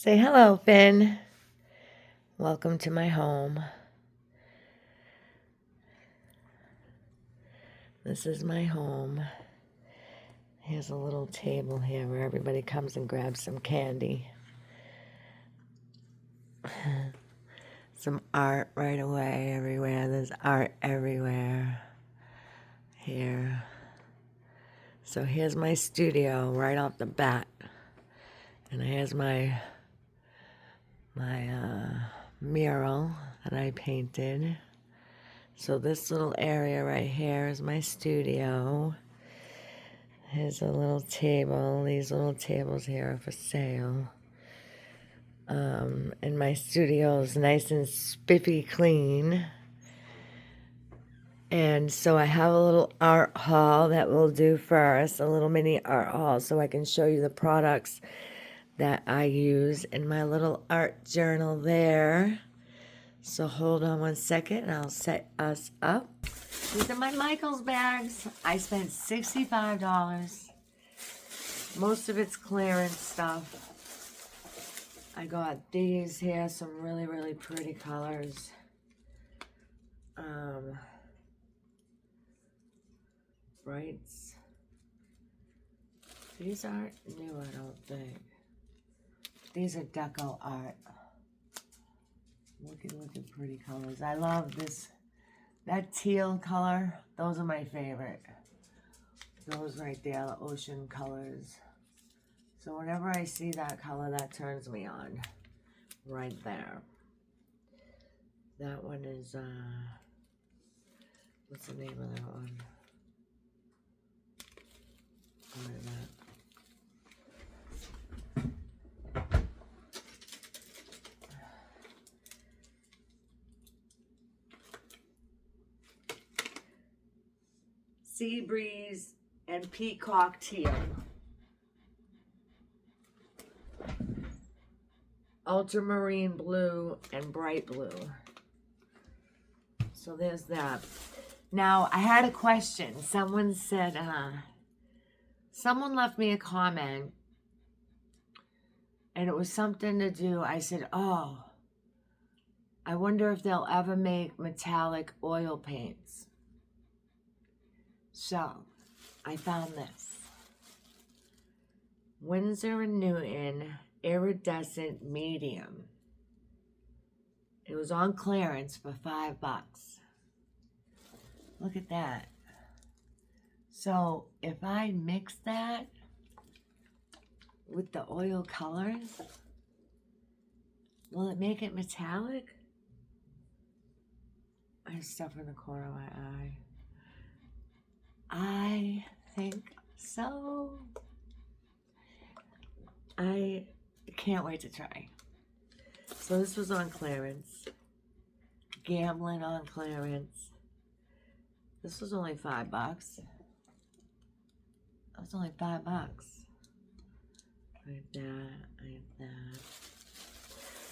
Say hello, Finn. Welcome to my home. This is my home. Here's a little table here where everybody comes and grabs some candy. Some art right away everywhere. There's art everywhere. Here. So here's my studio right off the bat. And here's my mural that I painted. So this little area right here is my studio. Here's a little table. These little tables here are for sale. And my studio is nice and spiffy clean. And so I have a little art haul that we'll do first, a little mini art haul, so I can show you the products that I use in my little art journal there. So hold on one second and I'll set us up. These are my Michaels bags. I spent $65. Most of it's clearance stuff. I got these here, some really, really pretty colors. Brights. These aren't new, I don't think. These are deco art. Look at pretty colors. I love this, that teal color. Those are my favorite. Those right there, the ocean colors. So whenever I see that color, that turns me on. Right there. That one is, what's the name of that one? Where is that? Sea Breeze and Peacock Teal. Ultramarine blue and bright blue. So there's that. Now, I had a question. Someone said, someone left me a comment, and it was something to do. I said, oh, I wonder if they'll ever make metallic oil paints. So, I found this. Winsor & Newton Iridescent Medium. It was on clearance for $5. Look at that. So, if I mix that with the oil colors, will it make it metallic? I have stuff in the corner of my eye. I think so. I can't wait to try. So this was on clearance. Gambling on clearance. This was only $5. That was only $5. Like that, like that.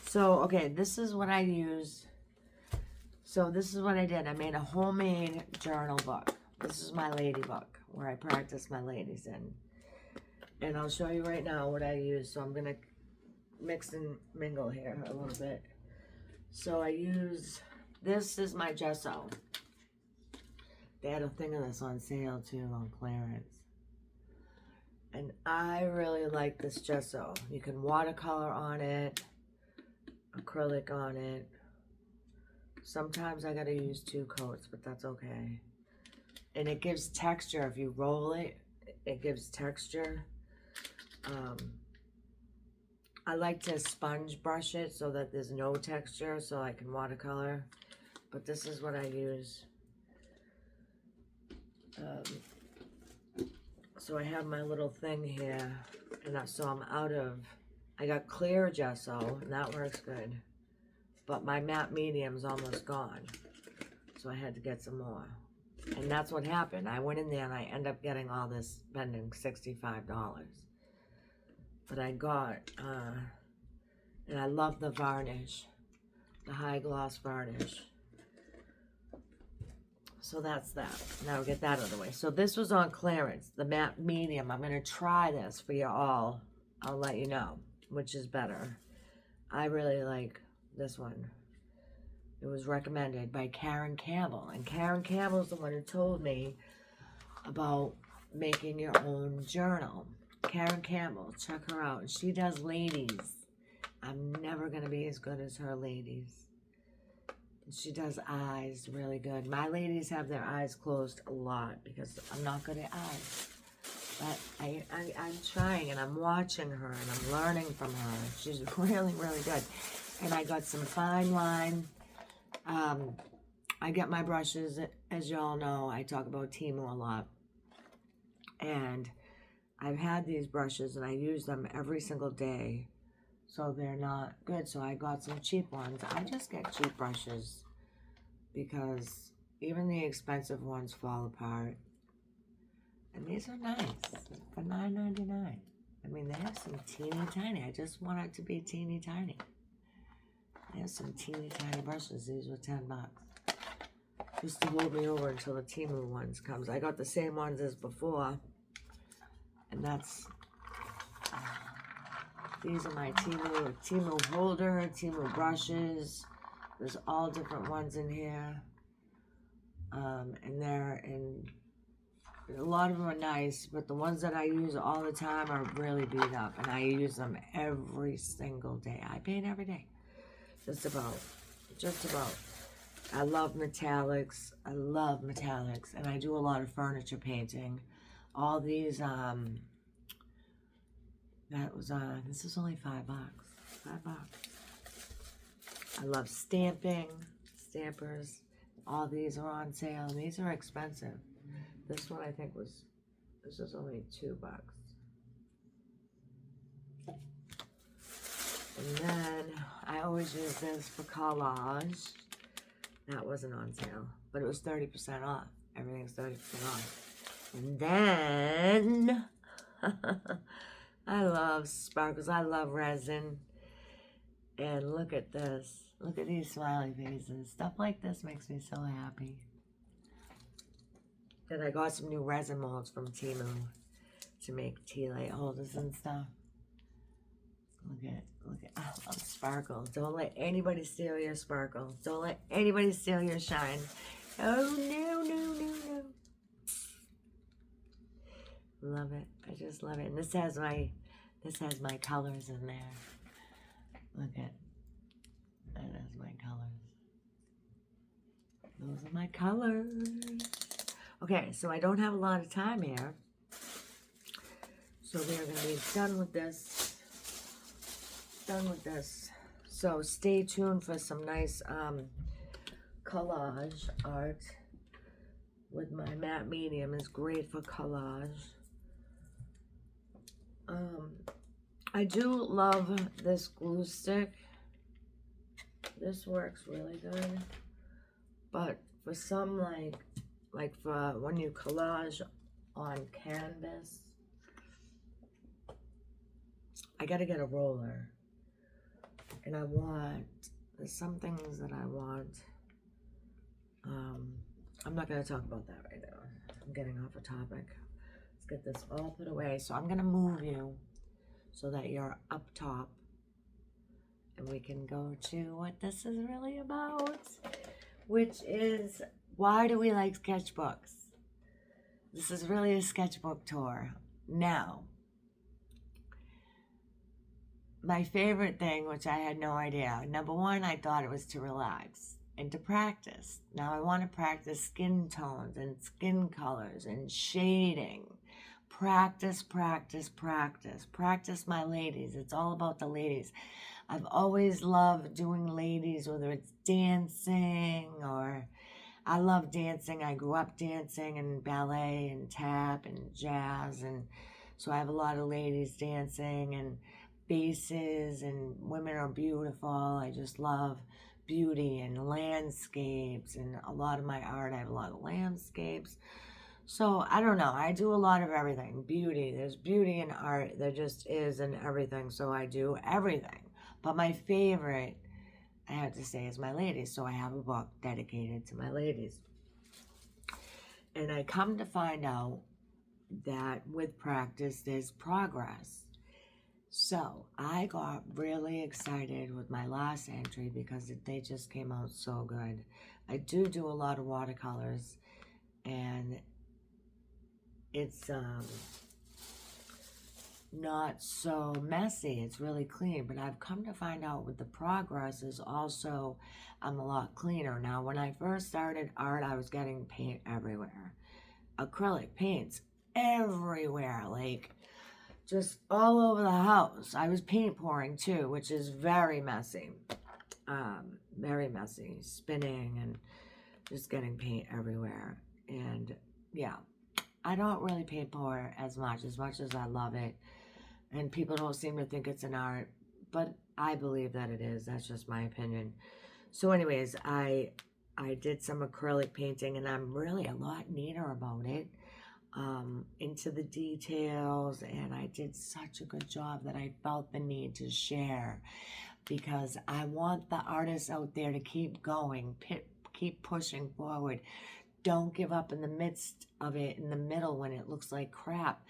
So, okay, this is what I use. So this is what I did. I made a homemade journal book. This is my lady book where I practice my ladies in. And I'll show you right now what I use. So I'm going to mix and mingle here a little bit. So I use, this is my gesso. They had a thing of this on sale too, on clearance. And I really like this gesso. You can watercolor on it, acrylic on it. Sometimes I gotta use 2 coats, but that's okay. And it gives texture. If you roll it, it gives texture. I like to sponge brush it so that there's no texture, so I can watercolor. But this is what I use. So I have my little thing here, and so I'm out of, I got clear gesso, and that works good. But my matte medium's almost gone, so I had to get some more. And that's what happened. I went in there and I ended up getting all this, spending $65. But I got, and I love the varnish, the high gloss varnish. So that's that. Now we'll get that out of the way. So this was on clearance, the matte medium. I'm going to try this for you all. I'll let you know which is better. I really like this one. It was recommended by Karen Campbell. And Karen Campbell's the one who told me about making your own journal. Karen Campbell, check her out. She does ladies. I'm never going to be as good as her ladies. She does eyes really good. My ladies have their eyes closed a lot because I'm not good at eyes. But I'm trying and I'm watching her and I'm learning from her. She's really, really good. And I got some fine line. I get my brushes, as y'all know, I talk about Temu a lot. And I've had these brushes and I use them every single day. So they're not good. So I got some cheap ones. I just get cheap brushes because even the expensive ones fall apart. And these are nice for $9.99. I mean, they have some teeny tiny. I just want it to be teeny tiny. They have some teeny tiny brushes. These were $10. Just to hold me over until the Temu ones comes. I got the same ones as before. And that's, these are my Temu holder, Temu brushes. There's all different ones in here. And they're in, a lot of them are nice, but the ones that I use all the time are really beat up. And I use them every single day. I paint every day. Just about. I love metallics. And I do a lot of furniture painting. All these, this is only $5. $5. I love stamping, stampers. All these are on sale, and these are expensive. This one I think this is only $2. And then I always use this for collage. That wasn't on sale, but it was 30% off. Everything's 30% off. And then I love sparkles. I love resin. And look at this. Look at these smiley faces. Stuff like this makes me so happy. And I got some new resin molds from Temu to make tea light holders and stuff. Look at, I love sparkle. Don't let anybody steal your sparkle. Don't let anybody steal your shine. Oh, no. Love it. I just love it. And this has my colors in there. Look at, that is my colors. Those are my colors. Okay, so I don't have a lot of time here. So we are going to be done with this. So stay tuned for some nice collage art with my matte medium. It's great for collage. I do love this glue stick. This works really good. But for some like for when you collage on canvas, I gotta get a roller. And there's some things that I want. I'm not gonna talk about that right now. I'm getting off a topic. Let's get this all put away. So I'm gonna move you so that you're up top. And we can go to what this is really about, which is, why do we like sketchbooks? This is really a sketchbook tour. Now, my favorite thing, which I had no idea, number one, I thought it was to relax and to practice. Now I want to practice skin tones and skin colors and shading. Practice my ladies. It's all about the ladies. I've always loved doing ladies, whether it's dancing or, I love dancing. I grew up dancing and ballet and tap and jazz, and so I have a lot of ladies dancing and faces, and women are beautiful. I just love beauty and landscapes, and a lot of my art, I have a lot of landscapes. So I don't know, I do a lot of everything. Beauty, there's beauty in art, there just is in everything, so I do everything. But my favorite, I have to say, is my ladies. So I have a book dedicated to my ladies. And I come to find out that with practice, there's progress. So I got really excited with my last entry because they just came out so good. I do a lot of watercolors, and it's not so messy. It's really clean, but I've come to find out with the progress is also I'm a lot cleaner. Now, when I first started art, I was getting paint everywhere. Acrylic paints everywhere, like just all over the house. I was paint pouring too, which is very messy. Very messy. Spinning and just getting paint everywhere. And yeah, I don't really paint pour as much as I love it. And people don't seem to think it's an art, but I believe that it is. That's just my opinion. So anyways, I did some acrylic painting, and I'm really a lot neater about it, into the details, and I did such a good job that I felt the need to share, because I want the artists out there to keep going, keep pushing forward. Don't give up in the midst of it, in the middle when it looks like crap,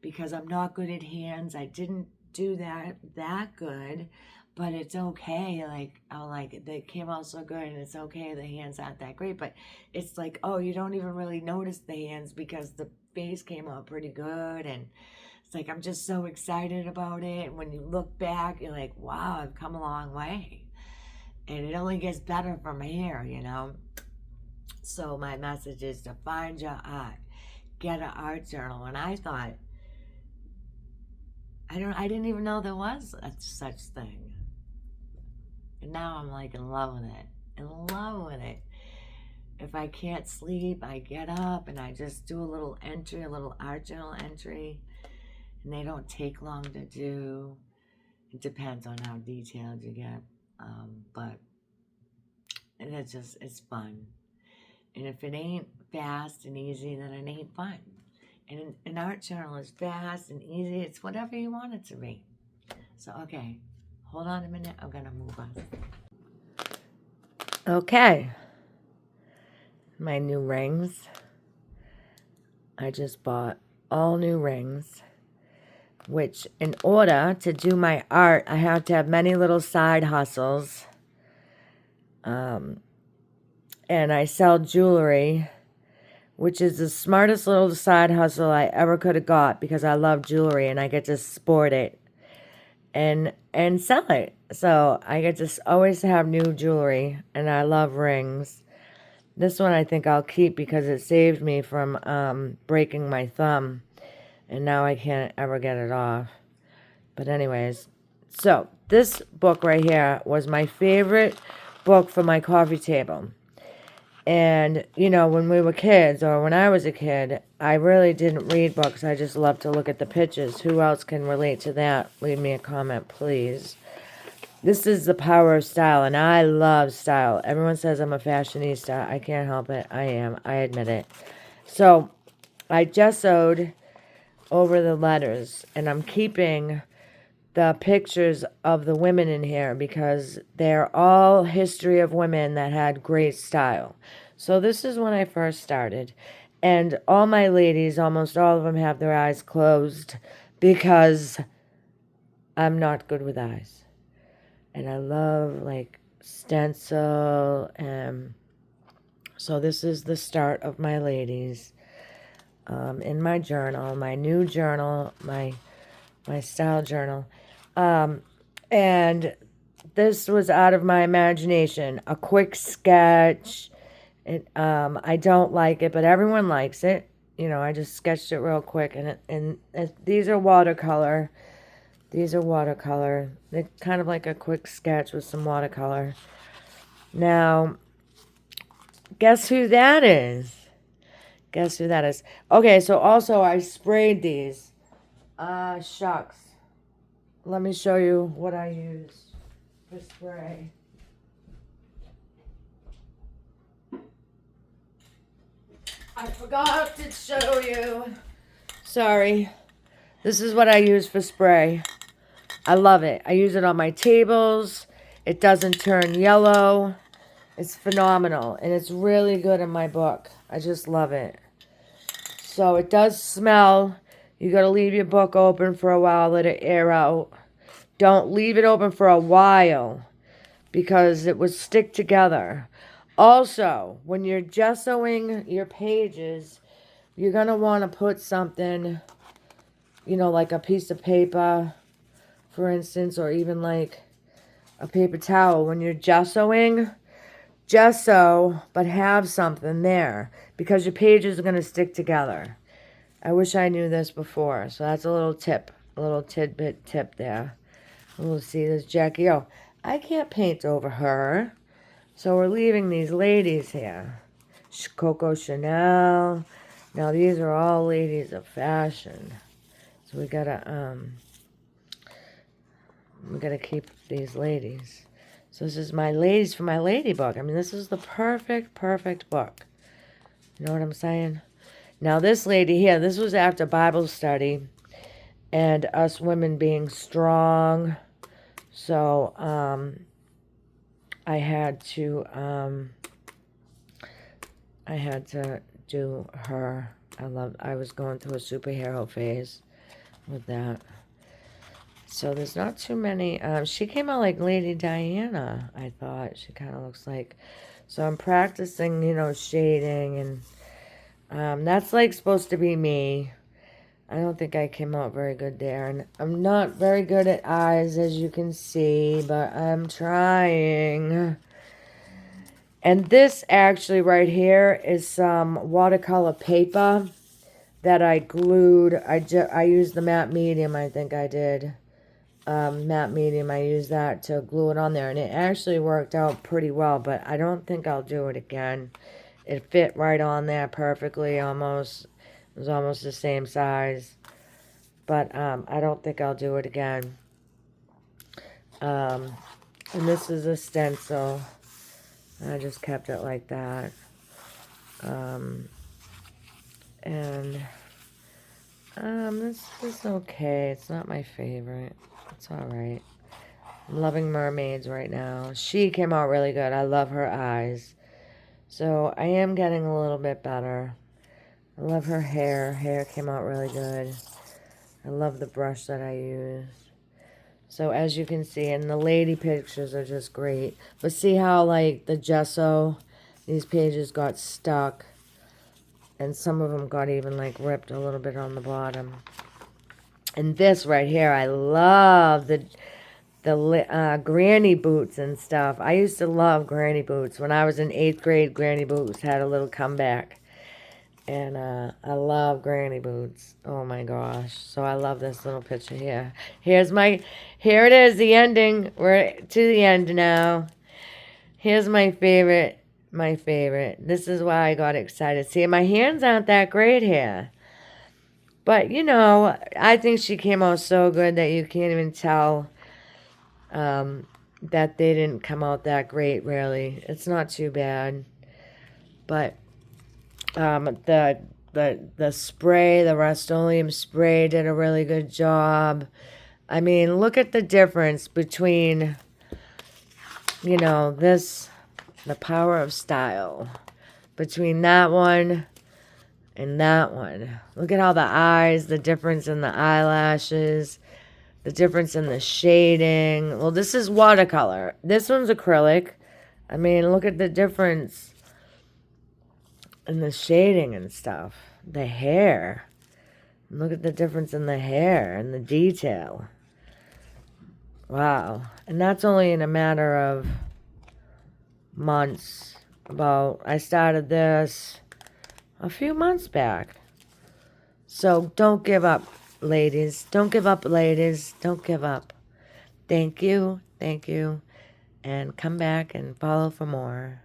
because I'm not good at hands. I didn't do that good, but it's okay. Like, I'm like, they came out so good, and it's okay. The hands aren't that great, but it's like, oh, you don't even really notice the hands because the face came out pretty good, and it's like, I'm just so excited about it. And when you look back, you're like, wow, I've come a long way, and it only gets better from here, you know. So my message is to find your art, get an art journal. And I thought, I didn't even know there was such thing. And now I'm like in love with it. In love with it. If I can't sleep, I get up and I just do a little entry, a little art journal entry. And they don't take long to do. It depends on how detailed you get. But it's fun. And if it ain't fast and easy, then it ain't fun. And an art journal is fast and easy. It's whatever you want it to be. So, okay. Hold on a minute. I'm going to move on. Okay. My new rings. I just bought all new rings, which in order to do my art, I have to have many little side hustles. And I sell jewelry, which is the smartest little side hustle I ever could have got, because I love jewelry and I get to sport it and sell it. So I get to always have new jewelry, and I love rings. This one I think I'll keep because it saved me from breaking my thumb, and now I can't ever get it off. But anyways, so this book right here was my favorite book for my coffee table. And, you know, when we were kids, or when I was a kid, I really didn't read books. I just loved to look at the pictures. Who else can relate to that? Leave me a comment, please. This is The Power of Style, and I love style. Everyone says I'm a fashionista. I can't help it. I am. I admit it. So I gessoed over the letters, and I'm keeping the pictures of the women in here because they're all history of women that had great style. So this is when I first started, and all my ladies, almost all of them, have their eyes closed because I'm not good with eyes. And I love like stencil, and so this is the start of my ladies. In my journal, my new journal, my style journal. And this was out of my imagination. A quick sketch. I don't like it, but everyone likes it. You know, I just sketched it real quick. And these are watercolor. These are watercolor. They're kind of like a quick sketch with some watercolor. Now, guess who that is? Guess who that is? Okay, so also I sprayed these. Shucks. Let me show you what I used for spray. I forgot to show you. Sorry. This is what I use for spray. I love it. I use it on my tables. It doesn't turn yellow. It's phenomenal. And it's really good in my book. I just love it. So it does smell. You got to leave your book open for a while, let it air out. Don't leave it open for a while because it would stick together. Also, when you're gessoing your pages, you're going to want to put something, you know, like a piece of paper, for instance, or even like a paper towel. When you're gessoing, gesso, but have something there because your pages are going to stick together. I wish I knew this before, so that's a little tip, a little tidbit tip there. We'll see this Jackie. Oh, I can't paint over her, so we're leaving these ladies here. Coco Chanel. Now these are all ladies of fashion, so we gotta keep these ladies. So this is my ladies for my lady book. I mean, this is the perfect book. You know what I'm saying? Now this lady here, this was after Bible study and us women being strong. So I had to do her. I was going through a superhero phase with that. So there's not too many. She came out like Lady Diana, I thought. She kind of looks like. So I'm practicing, you know, shading. And that's like supposed to be me. I don't think I came out very good there. And I'm not very good at eyes, as you can see. But I'm trying. And this actually right here is some watercolor paper that I glued. I used the matte medium, I think I did. Matte medium, I used that to glue it on there, and it actually worked out pretty well, but I don't think I'll do it again. It fit right on there perfectly, almost. It was almost the same size, but I don't think I'll do it again. And this is a stencil. I just kept it like that. This is okay. It's not my favorite. It's alright. I'm loving mermaids right now. She came out really good. I love her eyes. So I am getting a little bit better. I love her hair. Hair came out really good. I love the brush that I used. So as you can see, and the lady pictures are just great. But see how like the gesso, these pages got stuck. And some of them got even like ripped a little bit on the bottom. And this right here, I love the granny boots and stuff. I used to love granny boots. When I was in 8th grade, granny boots had a little comeback. And I love granny boots. Oh my gosh. So I love this little picture here. Here it is, the ending. We're to the end now. Here's my favorite. This is why I got excited. See, my hands aren't that great here. But, you know, I think she came out so good that you can't even tell that they didn't come out that great, really. It's not too bad. But the spray, the Rust-Oleum spray did a really good job. I mean, look at the difference between, you know, this, the power of style, between that one and that one. Look at all the eyes, the difference in the eyelashes, the difference in the shading. Well, this is watercolor. This one's acrylic. I mean, look at the difference in the shading and stuff. The hair. Look at the difference in the hair and the detail. Wow. And that's only in a matter of months. I started this a few months back. So don't give up, ladies. Don't give up, ladies. Don't give up. Thank you. And come back and follow for more.